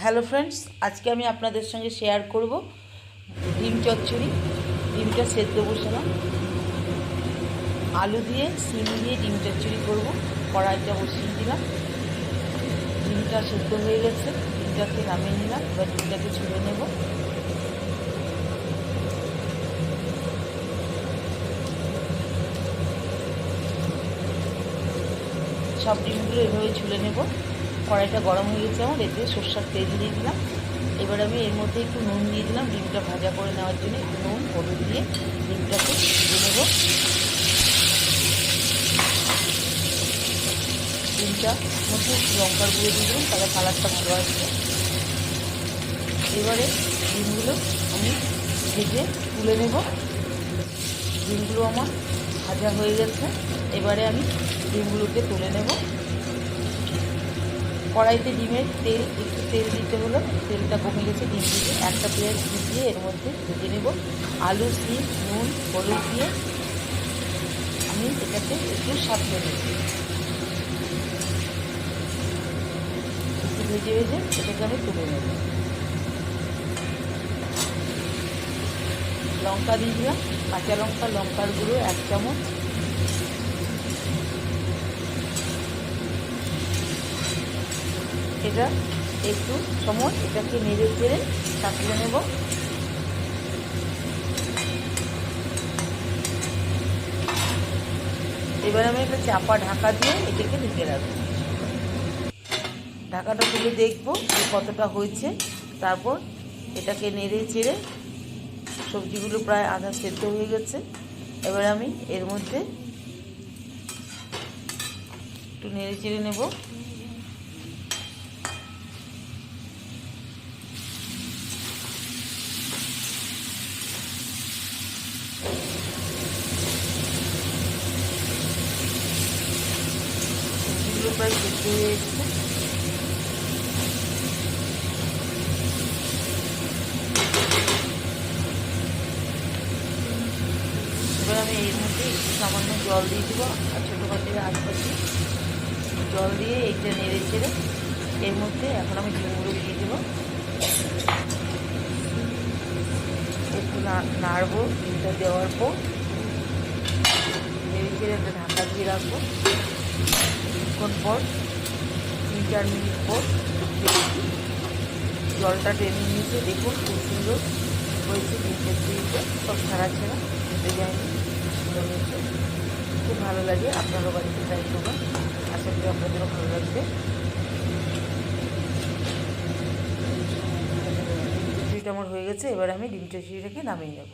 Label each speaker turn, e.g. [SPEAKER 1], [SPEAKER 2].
[SPEAKER 1] Hello friends, আজকে আমি আপনাদের সঙ্গে শেয়ার করব ডিম চচ্চড়ি। ডিমটা সেদ্ধ বসালাম, আলু দিয়ে সিম দিয়ে ডিম চচ্চড়ি করব। কড়াইটা বসিয়ে দিলাম, ডিমটা সেদ্ধ হয়ে গেছে, ডিমটাকে নামিয়ে নিলাম। এবার ডিমটাকে ছুলে নেব। সব ডিমগুলো এভাবে ছুলে নেব। কড়াইটা গরম হয়ে গেছে আমার, এতে সর্ষের তেল দিয়ে দিলাম। এবার আমি এর মধ্যে একটু নুন দিয়ে দিলাম, ডিমটা ভাজা করে নেওয়ার জন্য একটু নুন হলুদ দিয়ে ডিমটাকে ভেজে নেব। ডিমটা মধ্যে লঙ্কার গুঁড়ো দিয়ে দিলাম, তাহলে কালারটা ভালো আসবে। এবারে ডিমগুলো আমি ভেজে তুলে নেব। ডিমগুলো আমার ভাজা হয়ে গেছে, এবারে আমি ডিমগুলোকে তুলে নেব। কড়াইতে ডিমের তেল একটু তেল দিতে হলো, তেলটা কমে গেছে। ডিম দিয়ে একটা পেঁয়াজ দিয়ে এর মধ্যে ভেজে নেব। আলু, সিম, নুন, হলুদ দিয়ে আমি এটাকে একটু সাঁতলে নেব। একটু ভেজে ভেজে এটাকে আমি তুলে নেব। লঙ্কা দিয়ে দিলাম, কাঁচা লঙ্কা, লঙ্কার গুঁড়ো 1 চামচ। এটা একটু সময় এটাকে নেড়ে চেড়ে সাঁতলে নেব। এবার আমি একটা চাপা ঢাকা দিয়ে এটাকে ঢেকে রাখবো। ঢাকাটা তুলে দেখবো যে কতটা হয়েছে। তারপর এটাকে নেড়ে চেড়ে, সবজিগুলো প্রায় আধা সেদ্ধ হয়ে গেছে। এবার আমি এর মধ্যে একটু নেড়ে চেড়ে নেব। সবজিগুলো প্রায় সেদ্ধ হয়ে এসেছে। এবার আমি এর মধ্যে একটু সামান্য জল দিয়ে দেবো, আর ছোটো পাতিলে আশপাশে জল দিয়ে এইটা নেড়ে চেড়ে এর মধ্যে এখন আমি ডিমগুলো দিয়ে দেবো। একটু নাড়বো। ডিমটা দেওয়ার পর নেড়ে চেড়ে একটা ঢাকা দিয়ে রাখবো। কিছুক্ষণ পর 3-4 মিনিট পর দেখি জলটা টেনে নিয়েছে। দেখুন খুব সুন্দর হয়েছে ডিম চচ্চড়িটা, সব ছাড়া ছাড়া খেতে যায়নি, হয়েছে। খুব ভালো লাগে, আপনারও বাড়িতে ট্রাই করবেন। আশা করি আপনাদেরও ভালো লাগবে। ডিম চচ্চড়িটা আমার হয়ে গেছে, এবার আমি ডিম চচ্চড়িটাকে নামিয়ে নেব।